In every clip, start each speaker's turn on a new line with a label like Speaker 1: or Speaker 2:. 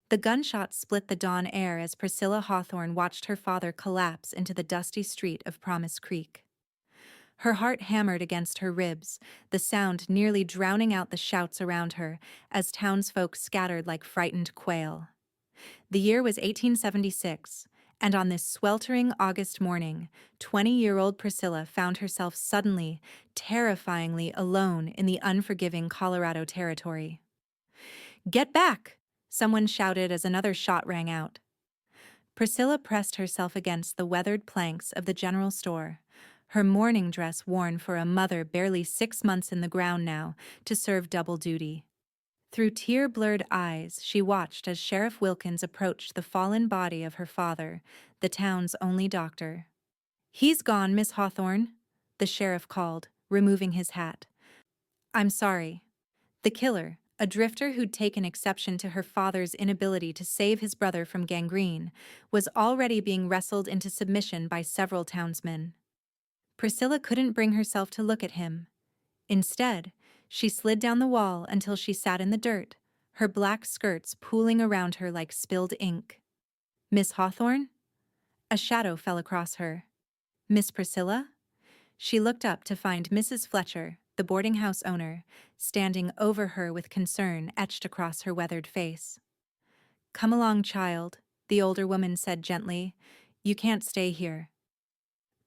Speaker 1: The gunshot split the dawn air as Priscilla Hawthorne watched her father collapse into the dusty street of Promise Creek. Her heart hammered against her ribs, the sound nearly drowning out the shouts around her as townsfolk scattered like frightened quail. The year was 1876, and on this sweltering August morning, 20-year-old Priscilla found herself suddenly, terrifyingly alone in the unforgiving Colorado Territory. "Get back!" someone shouted as another shot rang out. Priscilla pressed herself against the weathered planks of the general store, her mourning dress worn for a mother barely 6 months in the ground now to serve double duty. Through tear-blurred eyes, she watched as Sheriff Wilkins approached the fallen body of her father, the town's only doctor. "He's gone, Miss Hawthorne," the sheriff called, removing his hat. "I'm sorry." The killer, a drifter who'd taken exception to her father's inability to save his brother from gangrene, was already being wrestled into submission by several townsmen. Priscilla couldn't bring herself to look at him. Instead, she slid down the wall until she sat in the dirt, her black skirts pooling around her like spilled ink. "Miss Hawthorne?" A shadow fell across her. "Miss Priscilla?" She looked up to find Mrs. Fletcher, the boarding house owner, standing over her with concern etched across her weathered face. "Come along, child," the older woman said gently. "You can't stay here."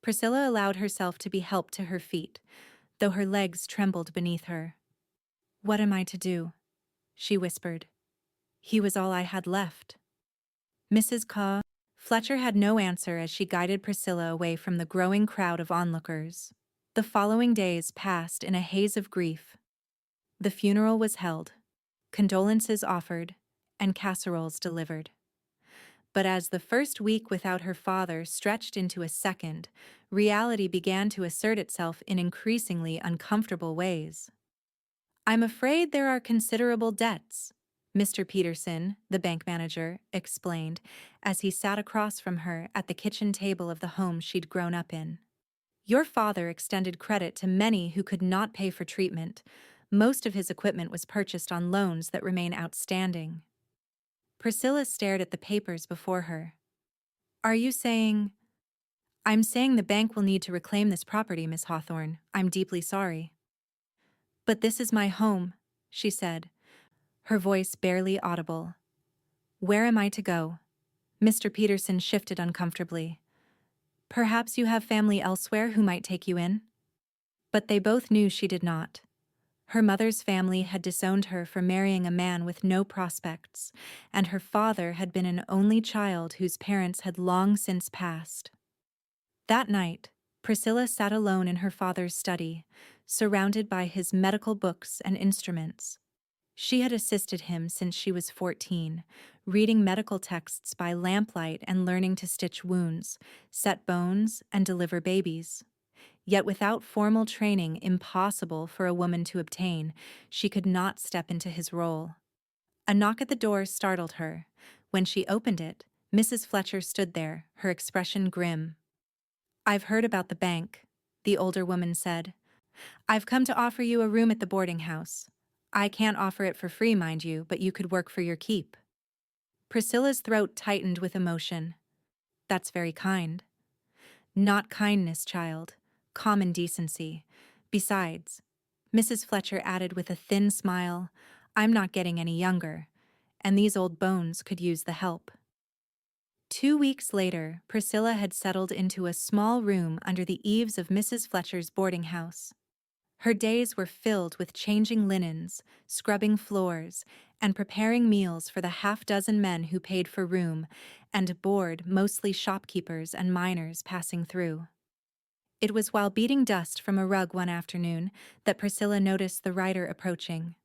Speaker 1: Priscilla allowed herself to be helped to her feet, though her legs trembled beneath her. "What am I to do?" she whispered. "He was all I had left." Mrs. Fletcher had no answer as she guided Priscilla away from the growing crowd of onlookers. The following days passed in a haze of grief. The funeral was held, condolences offered, and casseroles delivered. But as the first week without her father stretched into a second, reality began to assert itself in increasingly uncomfortable ways. "I'm afraid there are considerable debts," Mr. Peterson, the bank manager, explained as he sat across from her at the kitchen table of the home she'd grown up in. "Your father extended credit to many who could not pay for treatment. Most of his equipment was purchased on loans that remain outstanding." Priscilla stared at the papers before her. "Are you saying—" "I'm saying the bank will need to reclaim this property, Miss Hawthorne. I'm deeply sorry." "But this is my home," she said, her voice barely audible. "Where am I to go?" Mr. Peterson shifted uncomfortably. "Perhaps you have family elsewhere who might take you in?" But they both knew she did not. Her mother's family had disowned her for marrying a man with no prospects, and her father had been an only child whose parents had long since passed. That night, Priscilla sat alone in her father's study, surrounded by his medical books and instruments. She had assisted him since she was 14, reading medical texts by lamplight and learning to stitch wounds, set bones, and deliver babies. Yet without formal training impossible for a woman to obtain, she could not step into his role. A knock at the door startled her. When she opened it, Mrs. Fletcher stood there, her expression grim. "I've heard about the bank," the older woman said. "I've come to offer you a room at the boarding house. I can't offer it for free, mind you, but you could work for your keep." Priscilla's throat tightened with emotion. "That's very kind." "Not kindness, child. Common decency. Besides," Mrs. Fletcher added with a thin smile, "I'm not getting any younger, and these old bones could use the help." 2 weeks later, Priscilla had settled into a small room under the eaves of Mrs. Fletcher's boarding house. Her days were filled with changing linens, scrubbing floors, and preparing meals for the half-dozen men who paid for room and board, mostly shopkeepers and miners passing through. It was while beating dust from a rug one afternoon that Priscilla noticed the rider approaching.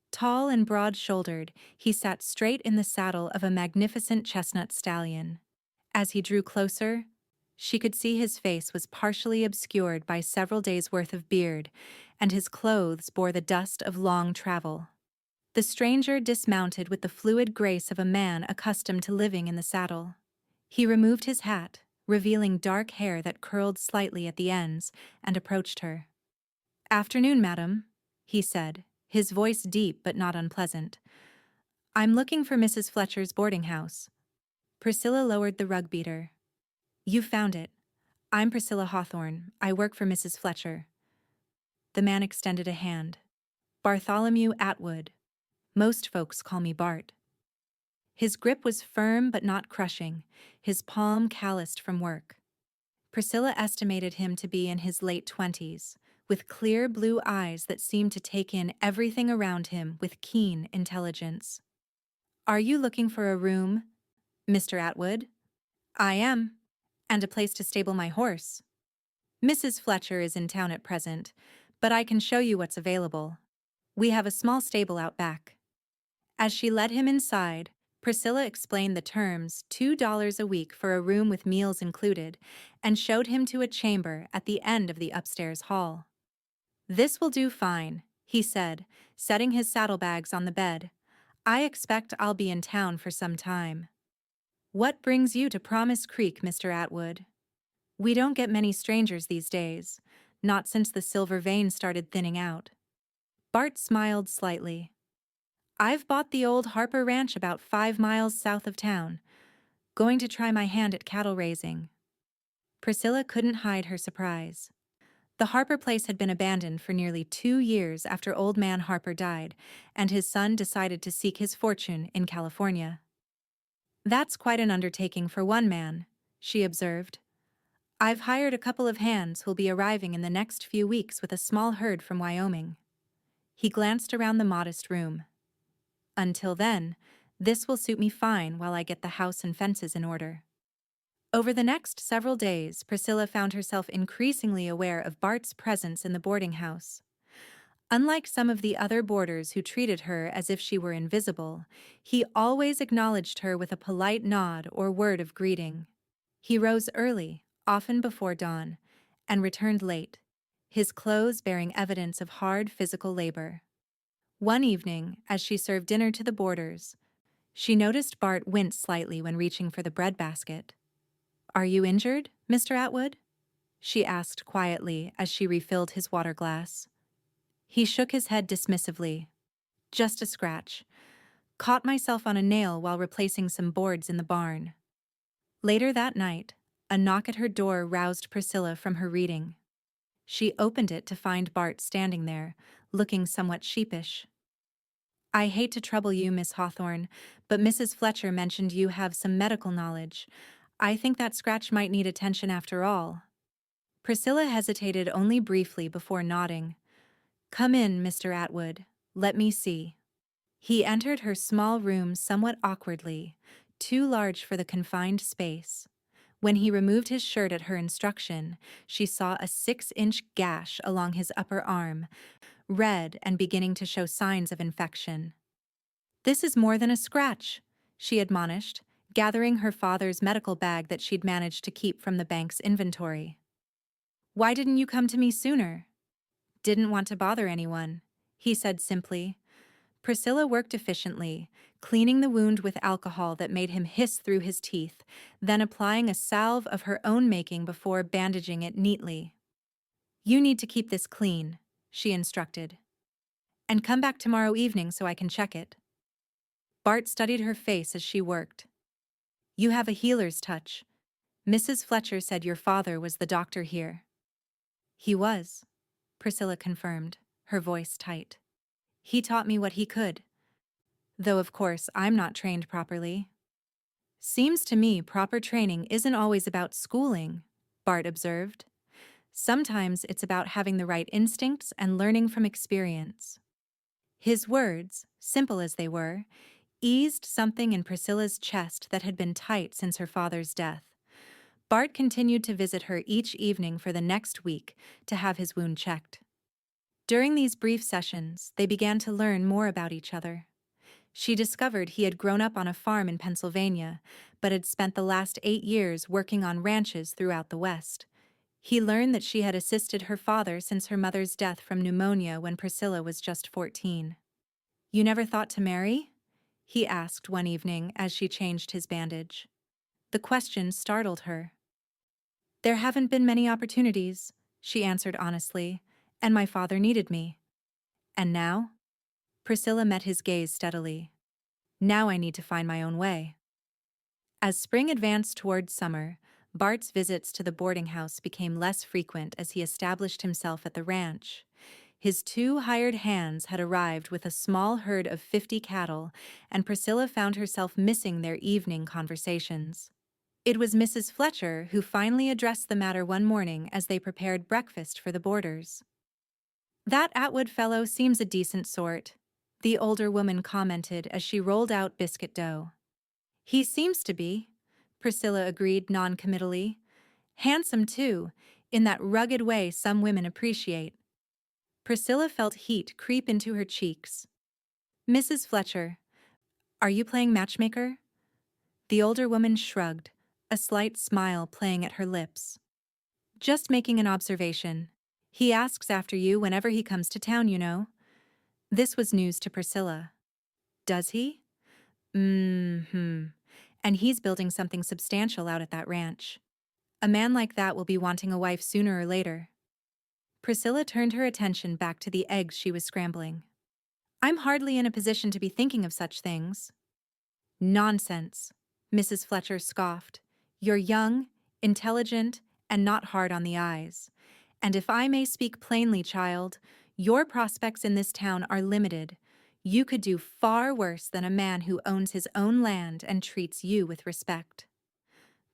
Speaker 1: Tall and broad-shouldered, he sat straight in the saddle of a magnificent chestnut stallion. As he drew closer, she could see his face was partially obscured by several days' worth of beard, and his clothes bore the dust of long travel. The stranger dismounted with the fluid grace of a man accustomed to living in the saddle. He removed his hat, revealing dark hair that curled slightly at the ends, and approached her. "Afternoon, madam," he said, his voice deep but not unpleasant. I'm looking for Mrs. Fletcher's boarding house. Priscilla lowered the rug beater. You found it. I'm Priscilla Hawthorne. I work for Mrs. Fletcher. The man extended a hand. Bartholomew Atwood. Most folks call me Bart. His grip was firm but not crushing, his palm calloused from work. Priscilla estimated him to be in his late 20s, with clear blue eyes that seemed to take in everything around him with keen intelligence. Are you looking for a room, Mr. Atwood? I am. And a place to stable my horse. Mrs. Fletcher is in town at present, but I can show you what's available. We have a small stable out back. As she led him inside, Priscilla explained the terms, $2 a week for a room with meals included, and showed him to a chamber at the end of the upstairs hall. This will do fine, he said, setting his saddlebags on the bed. I expect I'll be in town for some time. What brings you to Promise Creek, Mr. Atwood? We don't get many strangers these days, not since the silver vein started thinning out. Bart smiled slightly. I've bought the old Harper Ranch about 5 miles south of town. Going to try my hand at cattle raising. Priscilla couldn't hide her surprise. The Harper place had been abandoned for nearly 2 years after Old Man Harper died, and his son decided to seek his fortune in California. That's quite an undertaking for one man, she observed. I've hired a couple of hands who'll be arriving in the next few weeks with a small herd from Wyoming. He glanced around the modest room. Until then, this will suit me fine while I get the house and fences in order. Over the next several days, Priscilla found herself increasingly aware of Bart's presence in the boarding house. Unlike some of the other boarders who treated her as if she were invisible, he always acknowledged her with a polite nod or word of greeting. He rose early, often before dawn, and returned late, his clothes bearing evidence of hard physical labor. One evening, as she served dinner to the boarders, she noticed Bart wince slightly when reaching for the breadbasket. Are you injured, Mr. Atwood? She asked quietly as she refilled his water glass. He shook his head dismissively. Just a scratch. Caught myself on a nail while replacing some boards in the barn. Later that night, a knock at her door roused Priscilla from her reading. She opened it to find Bart standing there, looking somewhat sheepish. I hate to trouble you, Miss Hawthorne, but Mrs. Fletcher mentioned you have some medical knowledge. I think that scratch might need attention after all. Priscilla hesitated only briefly before nodding. Come in, Mr. Atwood. Let me see. He entered her small room somewhat awkwardly, too large for the confined space. When he removed his shirt at her instruction, she saw a 6-inch gash along his upper arm, red and beginning to show signs of infection. This is more than a scratch, she admonished, gathering her father's medical bag that she'd managed to keep from the bank's inventory. Why didn't you come to me sooner? Didn't want to bother anyone, he said simply. Priscilla worked efficiently, cleaning the wound with alcohol that made him hiss through his teeth, then applying a salve of her own making before bandaging it neatly. You need to keep this clean, she instructed. And come back tomorrow evening so I can check it. Bart studied her face as she worked. You have a healer's touch. Mrs. Fletcher said your father was the doctor here. He was, Priscilla confirmed, her voice tight. He taught me what he could. Though of course I'm not trained properly. Seems to me proper training isn't always about schooling, Bart observed. Sometimes it's about having the right instincts and learning from experience. His words, simple as they were, eased something in Priscilla's chest that had been tight since her father's death. Bart continued to visit her each evening for the next week to have his wound checked. During these brief sessions, they began to learn more about each other. She discovered he had grown up on a farm in Pennsylvania, but had spent the last 8 years working on ranches throughout the West. He learned that she had assisted her father since her mother's death from pneumonia when Priscilla was just 14. You never thought to marry? He asked one evening as she changed his bandage. The question startled her. There haven't been many opportunities, she answered honestly, and my father needed me. And now? Priscilla met his gaze steadily. Now I need to find my own way. As spring advanced toward summer, Bart's visits to the boarding house became less frequent as he established himself at the ranch. His 2 hired hands had arrived with a small herd of 50 cattle, and Priscilla found herself missing their evening conversations. It was Mrs. Fletcher who finally addressed the matter one morning as they prepared breakfast for the boarders. "That Atwood fellow seems a decent sort," the older woman commented as she rolled out biscuit dough. "He seems to be," Priscilla agreed noncommittally. "Handsome, too, in that rugged way some women appreciate." Priscilla felt heat creep into her cheeks. "Mrs. Fletcher, are you playing matchmaker?" The older woman shrugged, a slight smile playing at her lips. "Just making an observation. He asks after you whenever he comes to town, you know." This was news to Priscilla. "Does he? Mm-hmm. And he's building something substantial out at that ranch. A man like that will be wanting a wife sooner or later." Priscilla turned her attention back to the eggs she was scrambling. "I'm hardly in a position to be thinking of such things." "Nonsense," Mrs. Fletcher scoffed. "You're young, intelligent, and not hard on the eyes. And if I may speak plainly, child, your prospects in this town are limited. You could do far worse than a man who owns his own land and treats you with respect."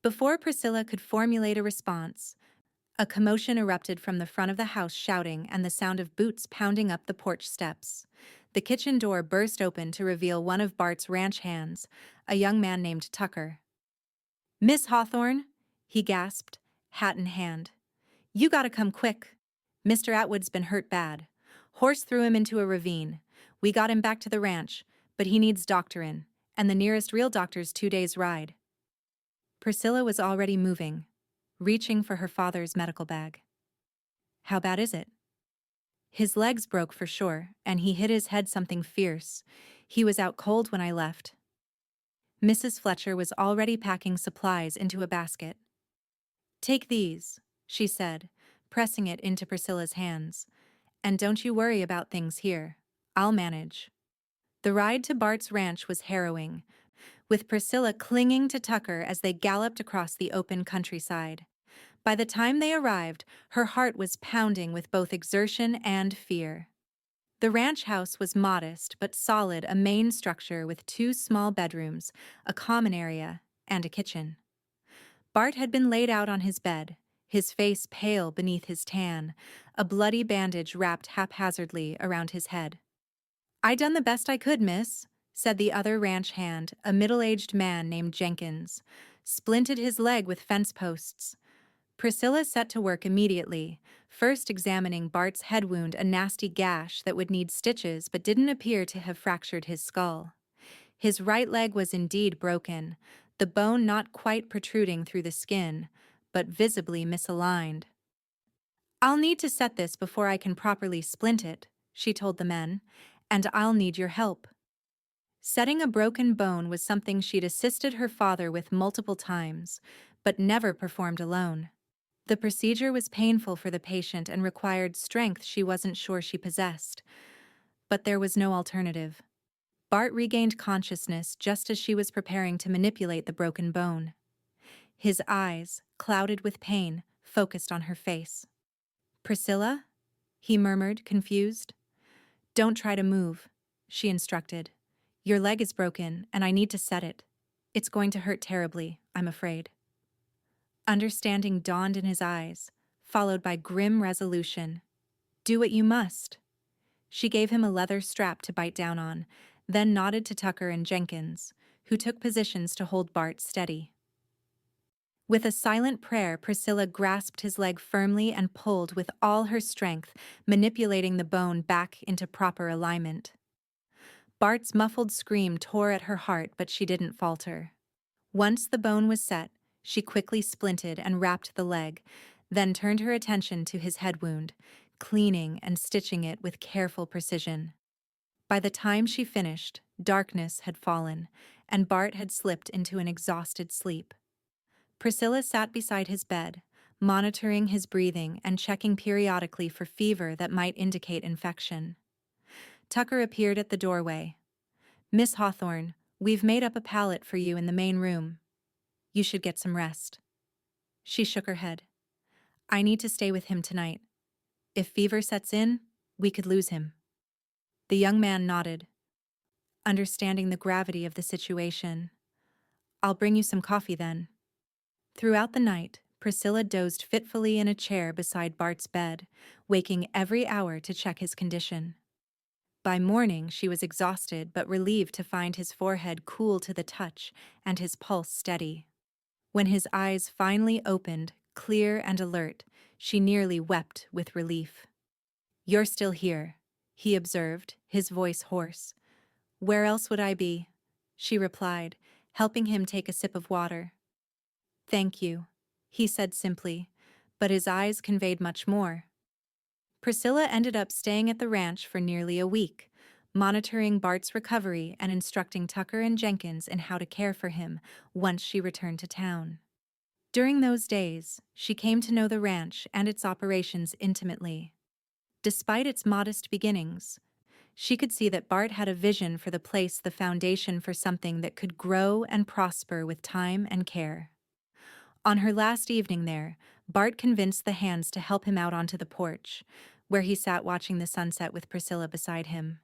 Speaker 1: Before Priscilla could formulate a response, a commotion erupted from the front of the house, shouting and the sound of boots pounding up the porch steps. The kitchen door burst open to reveal one of Bart's ranch hands, a young man named Tucker. "Miss Hawthorne," he gasped, hat in hand. "You gotta come quick. Mr. Atwood's been hurt bad. Horse threw him into a ravine. We got him back to the ranch, but he needs doctorin', and the nearest real doctor's 2 days' ride." Priscilla was already moving, reaching for her father's medical bag. "How bad is it?" "His legs broke for sure, and he hit his head something fierce. He was out cold when I left." Mrs. Fletcher was already packing supplies into a basket. "Take these," she said, pressing it into Priscilla's hands. "And don't you worry about things here. I'll manage." The ride to Bart's ranch was harrowing, with Priscilla clinging to Tucker as they galloped across the open countryside. By the time they arrived, her heart was pounding with both exertion and fear. The ranch house was modest but solid, a main structure with 2 small bedrooms, a common area, and a kitchen. Bart had been laid out on his bed, his face pale beneath his tan, a bloody bandage wrapped haphazardly around his head. "I done the best I could, miss," said the other ranch hand, a middle-aged man named Jenkins. "Splinted his leg with fence posts." Priscilla set to work immediately, first examining Bart's head wound, a nasty gash that would need stitches but didn't appear to have fractured his skull. His right leg was indeed broken, the bone not quite protruding through the skin, but visibly misaligned. "I'll need to set this before I can properly splint it," she told the men, "and I'll need your help." Setting a broken bone was something she'd assisted her father with multiple times, but never performed alone. The procedure was painful for the patient and required strength she wasn't sure she possessed. But there was no alternative. Bart regained consciousness just as she was preparing to manipulate the broken bone. His eyes, clouded with pain, focused on her face. "Priscilla?" he murmured, confused. "Don't try to move," she instructed. "Your leg is broken, and I need to set it. It's going to hurt terribly, I'm afraid." Understanding dawned in his eyes, followed by grim resolution. "Do what you must." She gave him a leather strap to bite down on, then nodded to Tucker and Jenkins, who took positions to hold Bart steady. With a silent prayer, Priscilla grasped his leg firmly and pulled with all her strength, manipulating the bone back into proper alignment. Bart's muffled scream tore at her heart, but she didn't falter. Once the bone was set, she quickly splinted and wrapped the leg, then turned her attention to his head wound, cleaning and stitching it with careful precision. By the time she finished, darkness had fallen, and Bart had slipped into an exhausted sleep. Priscilla sat beside his bed, monitoring his breathing and checking periodically for fever that might indicate infection. Tucker appeared at the doorway. "Miss Hawthorne, We've made up a pallet for you in the main room. You should get some rest. She shook her head. I need to stay with him tonight. If fever sets in, we could lose him. The young man nodded, understanding the gravity of the situation. I'll bring you some coffee then. Throughout the night, Priscilla dozed fitfully in a chair beside Bart's bed, waking every hour to check his condition. By morning, she was exhausted but relieved to find his forehead cool to the touch and his pulse steady. When his eyes finally opened, clear and alert, she nearly wept with relief. You're still here, he observed, his voice hoarse. Where else would I be? She replied, helping him take a sip of water. Thank you, he said simply, but his eyes conveyed much more. Priscilla ended up staying at the ranch for nearly a week, monitoring Bart's recovery and instructing Tucker and Jenkins in how to care for him once she returned to town. During those days, she came to know the ranch and its operations intimately. Despite its modest beginnings, she could see that Bart had a vision for the place, the foundation for something that could grow and prosper with time and care. On her last evening there, Bart convinced the hands to help him out onto the porch, where he sat watching the sunset with Priscilla beside him.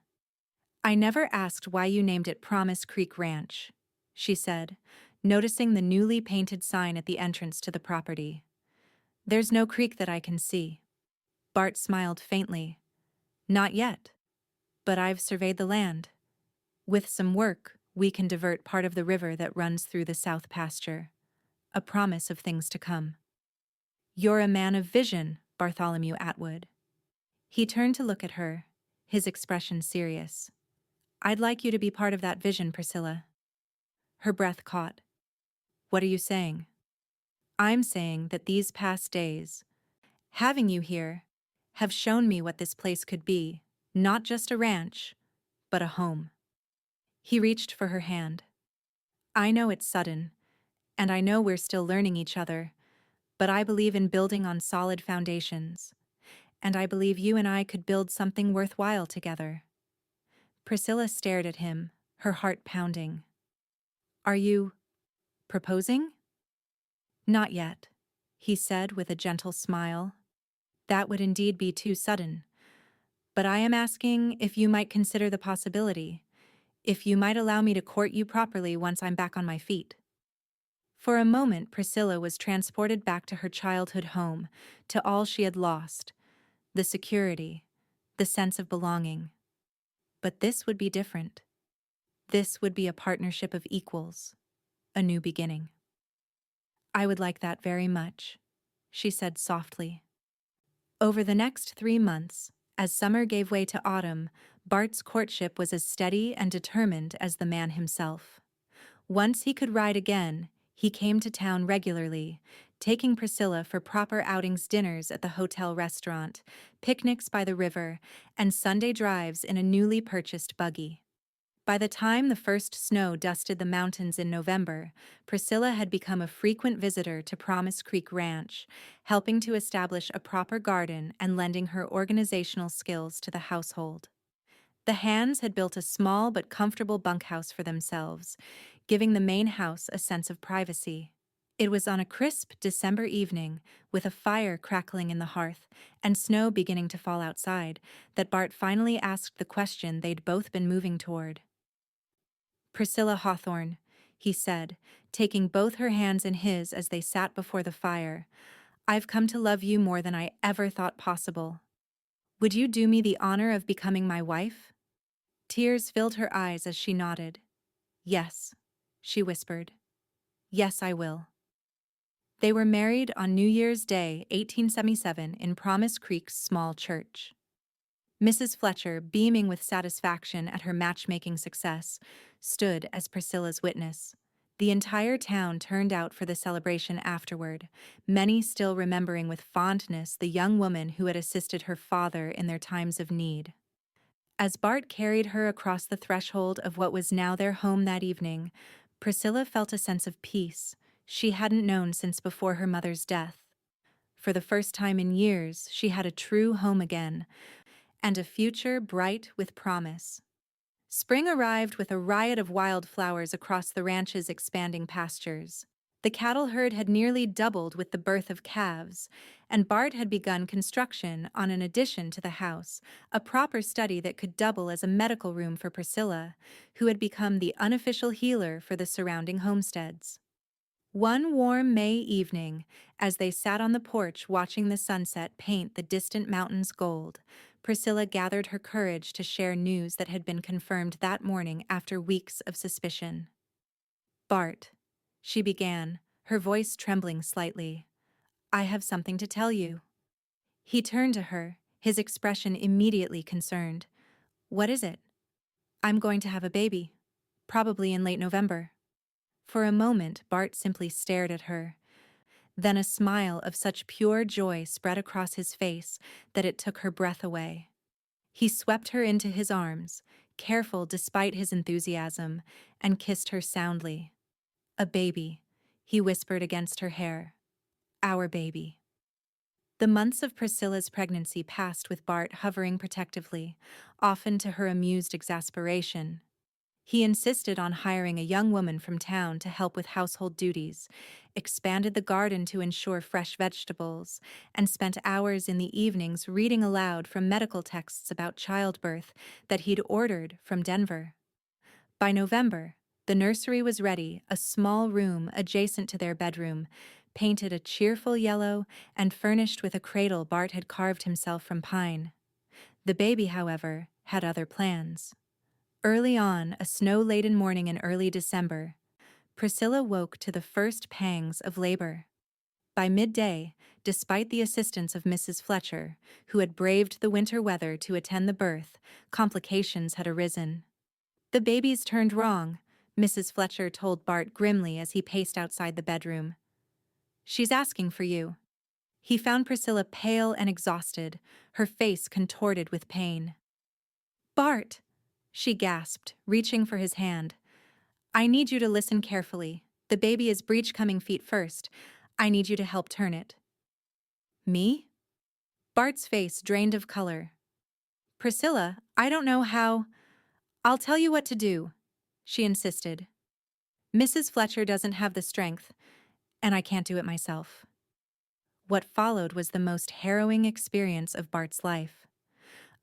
Speaker 1: I never asked why you named it Promise Creek Ranch, she said, noticing the newly painted sign at the entrance to the property. There's no creek that I can see. Bart smiled faintly. Not yet. But I've surveyed the land. With some work, we can divert part of the river that runs through the south pasture. A promise of things to come. You're a man of vision, Bartholomew Atwood. He turned to look at her, his expression serious. I'd like you to be part of that vision, Priscilla. Her breath caught. What are you saying? I'm saying that these past days, having you here, have shown me what this place could be, not just a ranch, but a home. He reached for her hand. I know it's sudden, and I know we're still learning each other, but I believe in building on solid foundations, and I believe you and I could build something worthwhile together. Priscilla stared at him, her heart pounding. Are you proposing? Not yet, he said with a gentle smile. That would indeed be too sudden. But I am asking if you might consider the possibility, if you might allow me to court you properly once I'm back on my feet. For a moment, Priscilla was transported back to her childhood home, to all she had lost, the security, the sense of belonging. But this would be different. This would be a partnership of equals, a new beginning. I would like that very much, she said softly. Over the next 3 months, as summer gave way to autumn, Bart's courtship was as steady and determined as the man himself. Once he could ride again, he came to town regularly, taking Priscilla for proper outings, dinners at the hotel restaurant, picnics by the river, and Sunday drives in a newly purchased buggy. By the time the first snow dusted the mountains in November, Priscilla had become a frequent visitor to Promise Creek Ranch, helping to establish a proper garden and lending her organizational skills to the household. The hands had built a small but comfortable bunkhouse for themselves, giving the main house a sense of privacy. It was on a crisp December evening, with a fire crackling in the hearth and snow beginning to fall outside, that Bart finally asked the question they'd both been moving toward. Priscilla Hawthorne, he said, taking both her hands in his as they sat before the fire, I've come to love you more than I ever thought possible. Would you do me the honor of becoming my wife? Tears filled her eyes as she nodded. Yes, she whispered. Yes, I will. They were married on New Year's Day, 1877, in Promise Creek's small church. Mrs. Fletcher, beaming with satisfaction at her matchmaking success, stood as Priscilla's witness. The entire town turned out for the celebration afterward, many still remembering with fondness the young woman who had assisted her father in their times of need. As Bart carried her across the threshold of what was now their home that evening, Priscilla felt a sense of peace she hadn't known since before her mother's death. For the first time in years, she had a true home again, and a future bright with promise. Spring arrived with a riot of wildflowers across the ranch's expanding pastures. The cattle herd had nearly doubled with the birth of calves, and Bart had begun construction on an addition to the house, a proper study that could double as a medical room for Priscilla, who had become the unofficial healer for the surrounding homesteads. One warm May evening, as they sat on the porch watching the sunset paint the distant mountains gold, Priscilla gathered her courage to share news that had been confirmed that morning after weeks of suspicion. "Bart," she began, her voice trembling slightly, "I have something to tell you." He turned to her, his expression immediately concerned. "What is it?" "I'm going to have a baby. Probably in late November." For a moment, Bart simply stared at her. Then a smile of such pure joy spread across his face that it took her breath away. He swept her into his arms, careful despite his enthusiasm, and kissed her soundly. "A baby," he whispered against her hair. "Our baby." The months of Priscilla's pregnancy passed with Bart hovering protectively, often to her amused exasperation. He insisted on hiring a young woman from town to help with household duties, expanded the garden to ensure fresh vegetables, and spent hours in the evenings reading aloud from medical texts about childbirth that he'd ordered from Denver. By November, the nursery was ready, a small room adjacent to their bedroom, painted a cheerful yellow and furnished with a cradle Bart had carved himself from pine. The baby, however, had other plans. Early on, a snow-laden morning in early December, Priscilla woke to the first pangs of labor. By midday, despite the assistance of Mrs. Fletcher, who had braved the winter weather to attend the birth, complications had arisen. "The baby's turned wrong," Mrs. Fletcher told Bart grimly as he paced outside the bedroom. "She's asking for you." He found Priscilla pale and exhausted, her face contorted with pain. "Bart!" she gasped, reaching for his hand. "I need you to listen carefully. The baby is breech-coming feet first. I need you to help turn it." "Me?" Bart's face drained of color. "Priscilla, I don't know how—" "I'll tell you what to do," she insisted. "Mrs. Fletcher doesn't have the strength, and I can't do it myself." What followed was the most harrowing experience of Bart's life.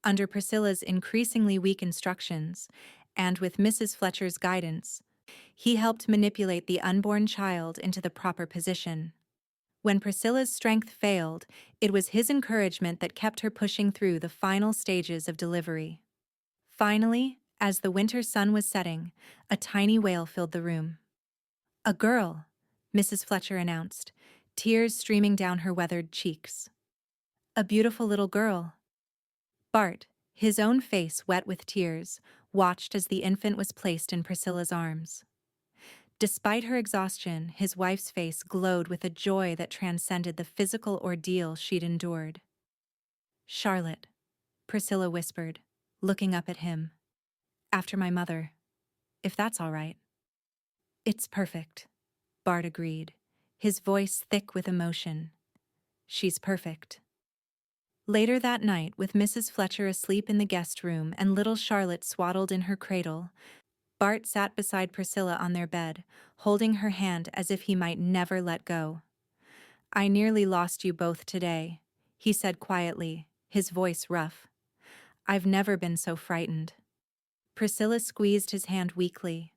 Speaker 1: Under Priscilla's increasingly weak instructions, and with Mrs. Fletcher's guidance, he helped manipulate the unborn child into the proper position. When Priscilla's strength failed, it was his encouragement that kept her pushing through the final stages of delivery. Finally, as the winter sun was setting, a tiny wail filled the room. "A girl," Mrs. Fletcher announced, tears streaming down her weathered cheeks. "A beautiful little girl." Bart, his own face wet with tears, watched as the infant was placed in Priscilla's arms. Despite her exhaustion, his wife's face glowed with a joy that transcended the physical ordeal she'd endured. "Charlotte," Priscilla whispered, looking up at him. "After my mother, if that's all right." "It's perfect," Bart agreed, his voice thick with emotion. "She's perfect." Later that night, with Mrs. Fletcher asleep in the guest room and little Charlotte swaddled in her cradle, Bart sat beside Priscilla on their bed, holding her hand as if he might never let go. "I nearly lost you both today," he said quietly, his voice rough. "I've never been so frightened." Priscilla squeezed his hand weakly.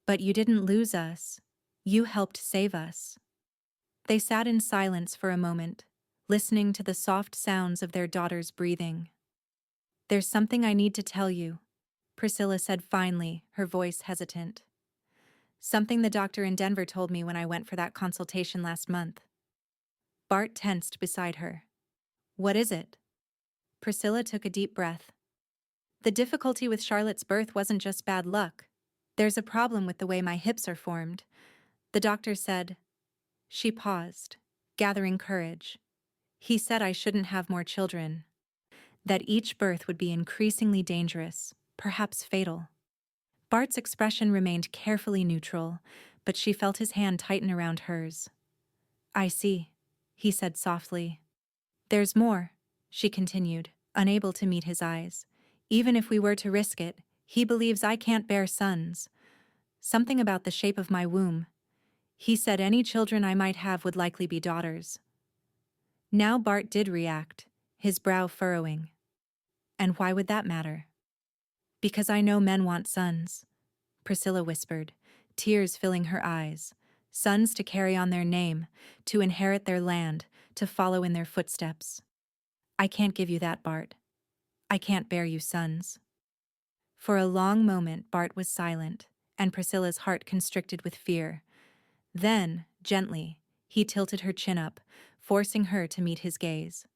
Speaker 1: "But you didn't lose us. You helped save us." They sat in silence for a moment, listening to the soft sounds of their daughter's breathing. "There's something I need to tell you," Priscilla said finally, her voice hesitant. "Something the doctor in Denver told me when I went for that consultation last month." Bart tensed beside her. "What is it?" Priscilla took a deep breath. "The difficulty with Charlotte's birth wasn't just bad luck. There's a problem with the way my hips are formed. The doctor said—" She paused, gathering courage. "He said I shouldn't have more children. That each birth would be increasingly dangerous, perhaps fatal." Bart's expression remained carefully neutral, but she felt his hand tighten around hers. "I see," he said softly. "There's more," she continued, unable to meet his eyes. "Even if we were to risk it, He believes I can't bear sons. Something about the shape of my womb. He said any children I might have would likely be daughters. Now Bart did react, his brow furrowing. And why would that matter? Because I know men want sons, Priscilla whispered, tears filling her eyes. Sons to carry on their name, to inherit their land, to follow in their footsteps. I can't give you that, Bart. I can't bear you sons. For a long moment Bart was silent, and Priscilla's heart constricted with fear. Then, gently, he tilted her chin up, forcing her to meet his gaze.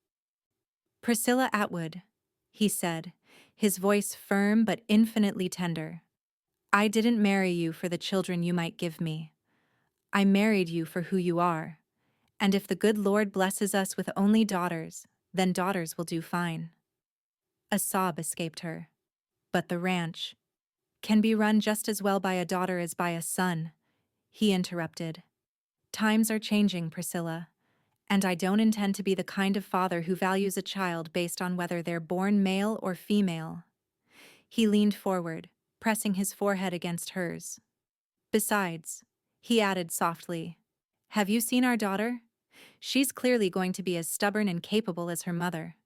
Speaker 1: Priscilla Atwood, he said, his voice firm but infinitely tender. I didn't marry you for the children you might give me. I married you for who you are. And if the good Lord blesses us with only daughters, then daughters will do fine. A sob escaped her. But the ranch can be run just as well by a daughter as by a son, he interrupted. Times are changing, Priscilla, and I don't intend to be the kind of father who values a child based on whether they're born male or female. He leaned forward, pressing his forehead against hers. Besides, he added softly, have you seen our daughter? She's clearly going to be as stubborn and capable as her mother.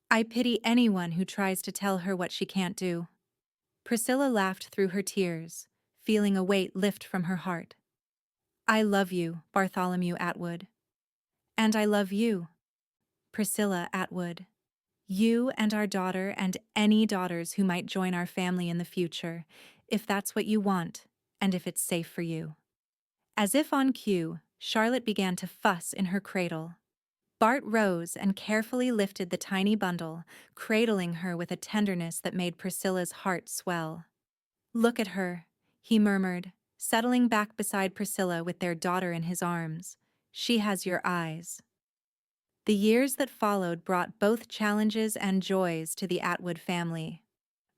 Speaker 1: I pity anyone who tries to tell her what she can't do. Priscilla laughed through her tears, feeling a weight lift from her heart. I love you, Bartholomew Atwood. And I love you, Priscilla Atwood. You and our daughter and any daughters who might join our family in the future, if that's what you want, and if it's safe for you. As if on cue, Charlotte began to fuss in her cradle. Bart rose and carefully lifted the tiny bundle, cradling her with a tenderness that made Priscilla's heart swell. Look at her, he murmured, settling back beside Priscilla with their daughter in his arms. She has your eyes. The years that followed brought both challenges and joys to the Atwood family.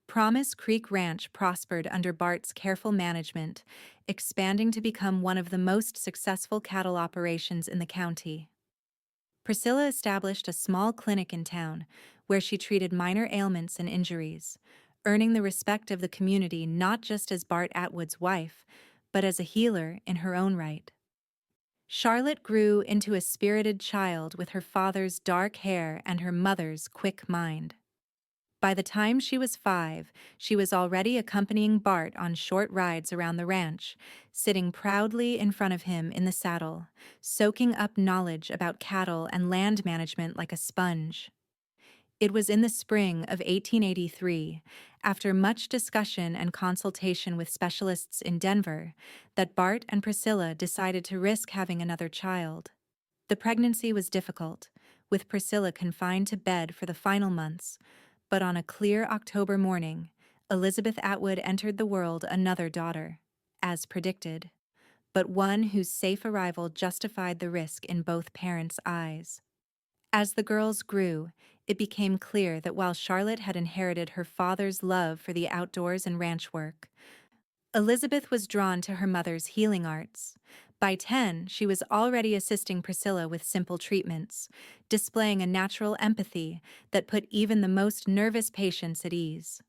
Speaker 1: Promise Creek Ranch prospered under Bart's careful management, expanding to become one of the most successful cattle operations in the county. Priscilla established a small clinic in town, where she treated minor ailments and injuries, earning the respect of the community not just as Bart Atwood's wife, but as a healer in her own right. Charlotte grew into a spirited child with her father's dark hair and her mother's quick mind. By the time she was 5, she was already accompanying Bart on short rides around the ranch, sitting proudly in front of him in the saddle, soaking up knowledge about cattle and land management like a sponge. It was in the spring of 1883, after much discussion and consultation with specialists in Denver, that Bart and Priscilla decided to risk having another child. The pregnancy was difficult, with Priscilla confined to bed for the final months, but on a clear October morning, Elizabeth Atwood entered the world another daughter, as predicted, but one whose safe arrival justified the risk in both parents' eyes. As the girls grew, it became clear that while Charlotte had inherited her father's love for the outdoors and ranch work, Elizabeth was drawn to her mother's healing arts. By 10, she was already assisting Priscilla with simple treatments, displaying a natural empathy that put even the most nervous patients at ease.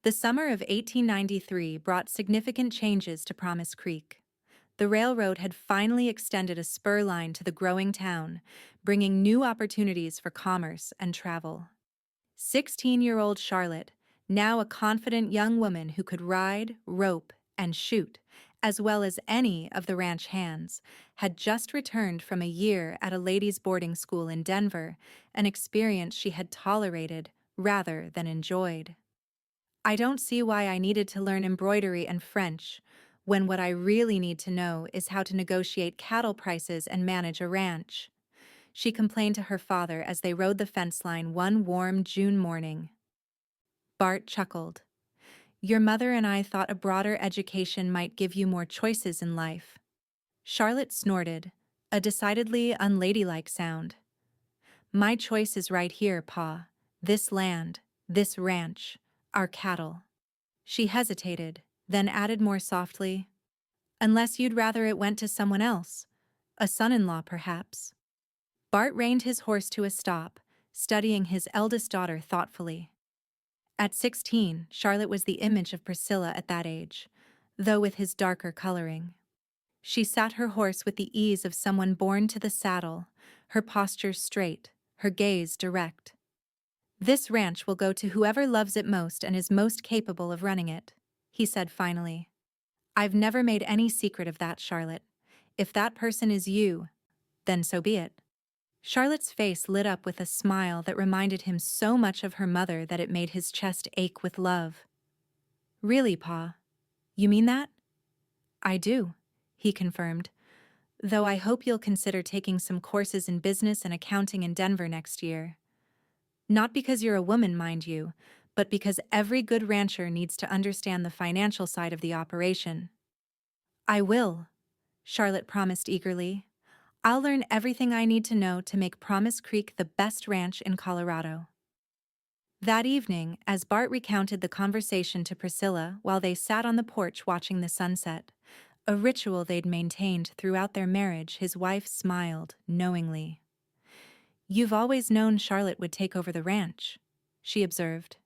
Speaker 1: The summer of 1893 brought significant changes to Promise Creek. The railroad had finally extended a spur line to the growing town, bringing new opportunities for commerce and travel. 16-year-old Charlotte, now a confident young woman who could ride, rope, and shoot, as well as any of the ranch hands, had just returned from a year at a ladies' boarding school in Denver, an experience she had tolerated rather than enjoyed. I don't see why I needed to learn embroidery and French, when what I really need to know is how to negotiate cattle prices and manage a ranch, she complained to her father as they rode the fence line one warm June morning. Bart chuckled. Your mother and I thought a broader education might give you more choices in life. Charlotte snorted, a decidedly unladylike sound. My choice is right here, Pa. This land, this ranch, our cattle. She hesitated, then added more softly, unless you'd rather it went to someone else, a son-in-law perhaps. Bart reined his horse to a stop, studying his eldest daughter thoughtfully. At 16, Charlotte was the image of Priscilla at that age, though with his darker coloring. She sat her horse with the ease of someone born to the saddle, her posture straight, her gaze direct. "This ranch will go to whoever loves it most and is most capable of running it," he said finally. "I've never made any secret of that, Charlotte. If that person is you, then so be it." Charlotte's face lit up with a smile that reminded him so much of her mother that it made his chest ache with love. "Really, Pa? You mean that?" "I do," he confirmed, "though I hope you'll consider taking some courses in business and accounting in Denver next year. Not because you're a woman, mind you, but because every good rancher needs to understand the financial side of the operation." "I will," Charlotte promised eagerly. "I'll learn everything I need to know to make Promise Creek the best ranch in Colorado." That evening, as Bart recounted the conversation to Priscilla while they sat on the porch watching the sunset, a ritual they'd maintained throughout their marriage, his wife smiled knowingly. "You've always known Charlotte would take over the ranch," she observed,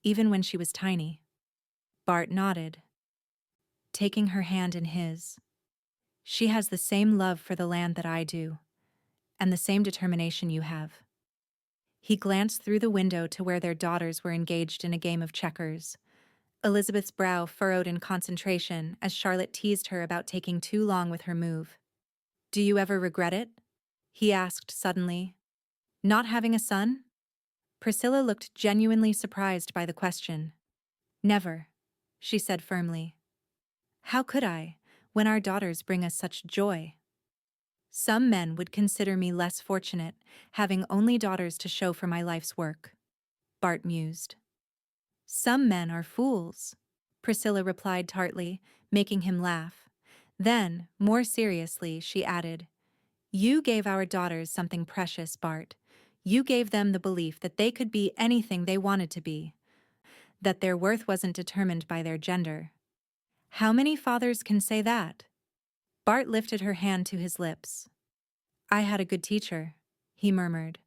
Speaker 1: "even when she was tiny." Bart nodded, taking her hand in his. "She has the same love for the land that I do, and the same determination you have." He glanced through the window to where their daughters were engaged in a game of checkers. Elizabeth's brow furrowed in concentration as Charlotte teased her about taking too long with her move. "Do you ever regret it?" he asked suddenly. "Not having a son?" Priscilla looked genuinely surprised by the question. "Never," she said firmly. "How could I, when our daughters bring us such joy?" "Some men would consider me less fortunate, having only daughters to show for my life's work," Bart mused. "Some men are fools," Priscilla replied tartly, making him laugh. Then, more seriously, she added, "You gave our daughters something precious, Bart. You gave them the belief that they could be anything they wanted to be, that their worth wasn't determined by their gender." "How many fathers can say that?" Bart lifted her hand to his lips. "I had a good teacher," he murmured.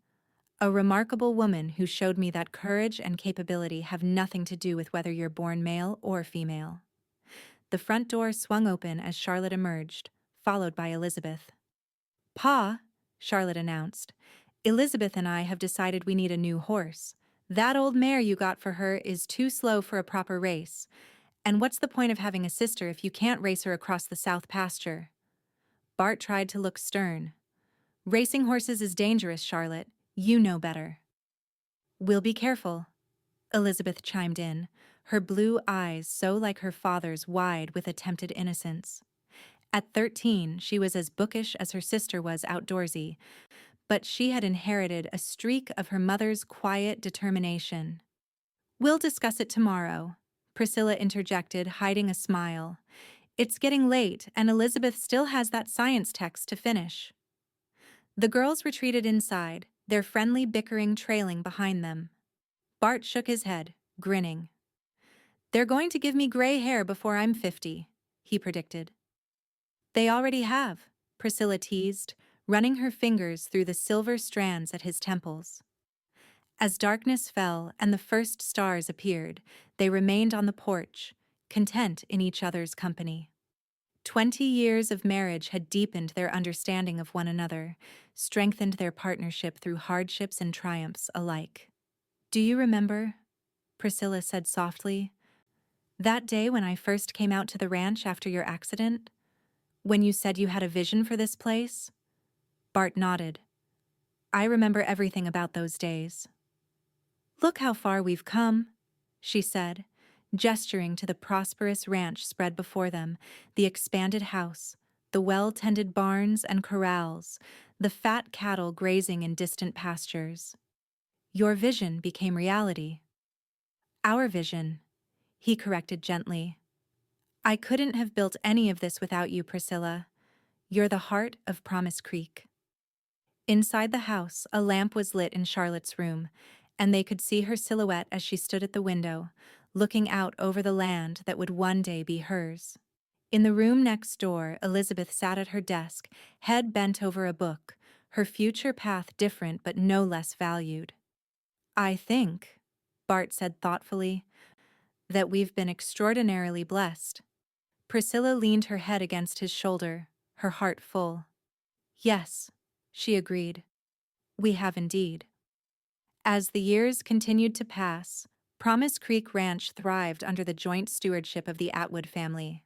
Speaker 1: "A remarkable woman who showed me that courage and capability have nothing to do with whether you're born male or female." The front door swung open as Charlotte emerged, followed by Elizabeth. "Pa," Charlotte announced, "Elizabeth and I have decided we need a new horse. That old mare you got for her is too slow for a proper race. And what's the point of having a sister if you can't race her across the south pasture?" Bart tried to look stern. "Racing horses is dangerous, Charlotte. You know better." "We'll be careful," Elizabeth chimed in, her blue eyes so like her father's wide with attempted innocence. At 13, she was as bookish as her sister was outdoorsy, but she had inherited a streak of her mother's quiet determination. "We'll discuss it tomorrow," Priscilla interjected, hiding a smile. "It's getting late, and Elizabeth still has that science text to finish." The girls retreated inside, their friendly bickering trailing behind them. Bart shook his head, grinning. "They're going to give me gray hair before I'm 50, he predicted. "They already have," Priscilla teased, running her fingers through the silver strands at his temples. As darkness fell and the first stars appeared, they remained on the porch, content in each other's company. 20 years of marriage had deepened their understanding of one another, strengthened their partnership through hardships and triumphs alike. "Do you remember," Priscilla said softly, "that day when I first came out to the ranch after your accident? When you said you had a vision for this place?" Bart nodded. "I remember everything about those days." "Look how far we've come," she said, gesturing to the prosperous ranch spread before them, the expanded house, the well-tended barns and corrals, the fat cattle grazing in distant pastures. "Your vision became reality." "Our vision," he corrected gently. "I couldn't have built any of this without you, Priscilla. You're the heart of Promise Creek." Inside the house, a lamp was lit in Charlotte's room, and they could see her silhouette as she stood at the window, looking out over the land that would one day be hers. In the room next door, Elizabeth sat at her desk, head bent over a book, her future path different but no less valued. "I think," Bart said thoughtfully, that we've been extraordinarily blessed. Priscilla leaned her head against his shoulder, her heart full. Yes, she agreed. We have indeed. As the years continued to pass, Promise Creek Ranch thrived under the joint stewardship of the Atwood family.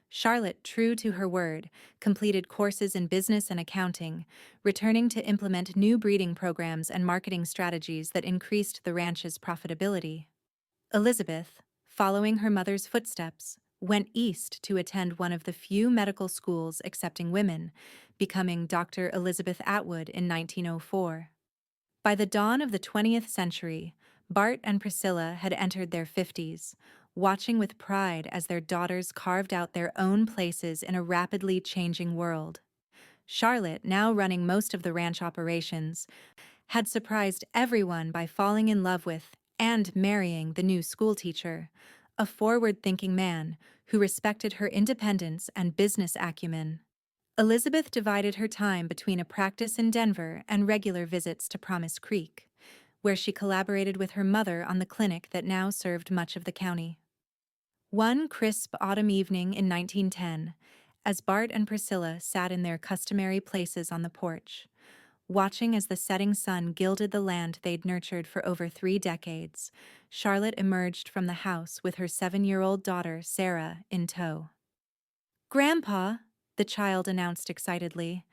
Speaker 1: Charlotte, true to her word, completed courses in business and accounting, returning to implement new breeding programs and marketing strategies that increased the ranch's profitability. Elizabeth, following her mother's footsteps, went east to attend one of the few medical schools accepting women, becoming Dr. Elizabeth Atwood in 1904. By the dawn of the 20th century, Bart and Priscilla had entered their 50s, watching with pride as their daughters carved out their own places in a rapidly changing world. Charlotte, now running most of the ranch operations, had surprised everyone by falling in love with and marrying the new schoolteacher, a forward-thinking man who respected her independence and business acumen. Elizabeth divided her time between a practice in Denver and regular visits to Promise Creek, where she collaborated with her mother on the clinic that now served much of the county. One crisp autumn evening in 1910, as Bart and Priscilla sat in their customary places on the porch, watching as the setting sun gilded the land they'd nurtured for over 3 decades, Charlotte emerged from the house with her 7-year-old daughter, Sarah, in tow. "Grandpa," the child announced excitedly,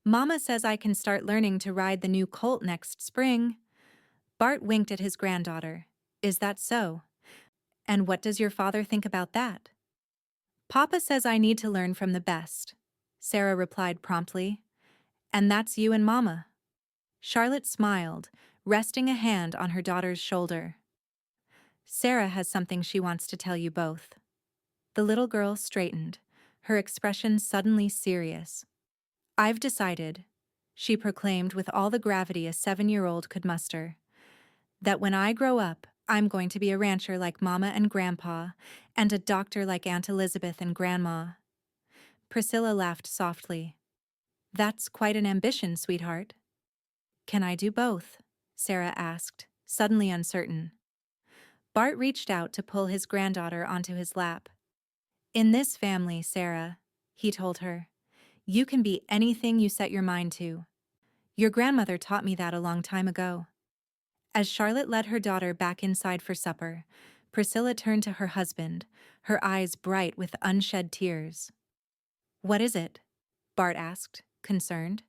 Speaker 1: "Mama says I can start learning to ride the new colt next spring." Bart winked at his granddaughter. "Is that so? And what does your father think about that?" "Papa says I need to learn from the best," Sarah replied promptly. "And that's you and Mama." Charlotte smiled, resting a hand on her daughter's shoulder. "Sarah has something she wants to tell you both." The little girl straightened, her expression suddenly serious. "I've decided," she proclaimed with all the gravity a 7-year-old could muster, "that when I grow up, I'm going to be a rancher like Mama and Grandpa, and a doctor like Aunt Elizabeth and Grandma." Priscilla laughed softly. "That's quite an ambition, sweetheart." "Can I do both?" Sarah asked, suddenly uncertain. Bart reached out to pull his granddaughter onto his lap. "In this family, Sarah," he told her, "you can be anything you set your mind to. Your grandmother taught me that a long time ago." As Charlotte led her daughter back inside for supper, Priscilla turned to her husband, her eyes bright with unshed tears. "What is it?" Bart asked, concerned.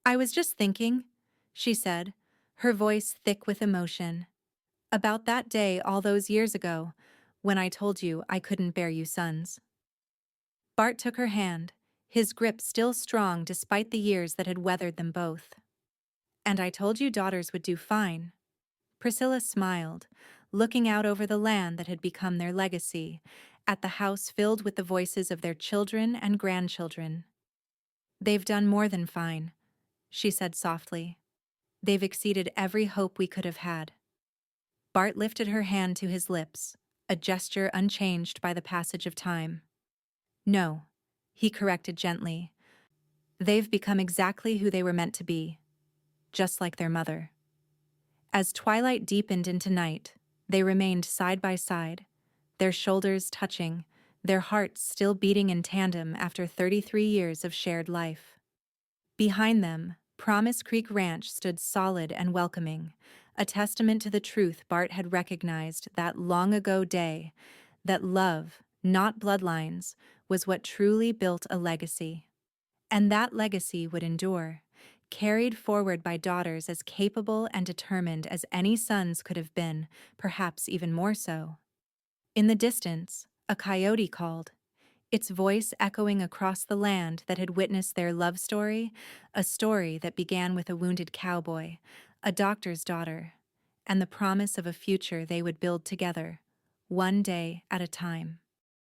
Speaker 1: "I was just thinking," she said, her voice thick with emotion, "about that day all those years ago, when I told you I couldn't bear you sons." Bart took her hand, his grip still strong despite the years that had weathered them both. "And I told you daughters would do fine." Priscilla smiled, looking out over the land that had become their legacy, at the house filled with the voices of their children and grandchildren. "They've done more than fine," she said softly. "They've exceeded every hope we could have had." Bart lifted her hand to his lips, a gesture unchanged by the passage of time. "No," he corrected gently. "They've become exactly who they were meant to be, just like their mother." As twilight deepened into night, they remained side by side, their shoulders touching, their hearts still beating in tandem after 33 years of shared life. Behind them, Promise Creek Ranch stood solid and welcoming, a testament to the truth Bart had recognized that long ago day, that love, not bloodlines, was what truly built a legacy. And that legacy would endure, carried forward by daughters as capable and determined as any sons could have been, perhaps even more so. In the distance, a coyote called, its voice echoing across the land that had witnessed their love story, a story that began with a wounded cowboy, a doctor's daughter, and the promise of a future they would build together, one day at a time.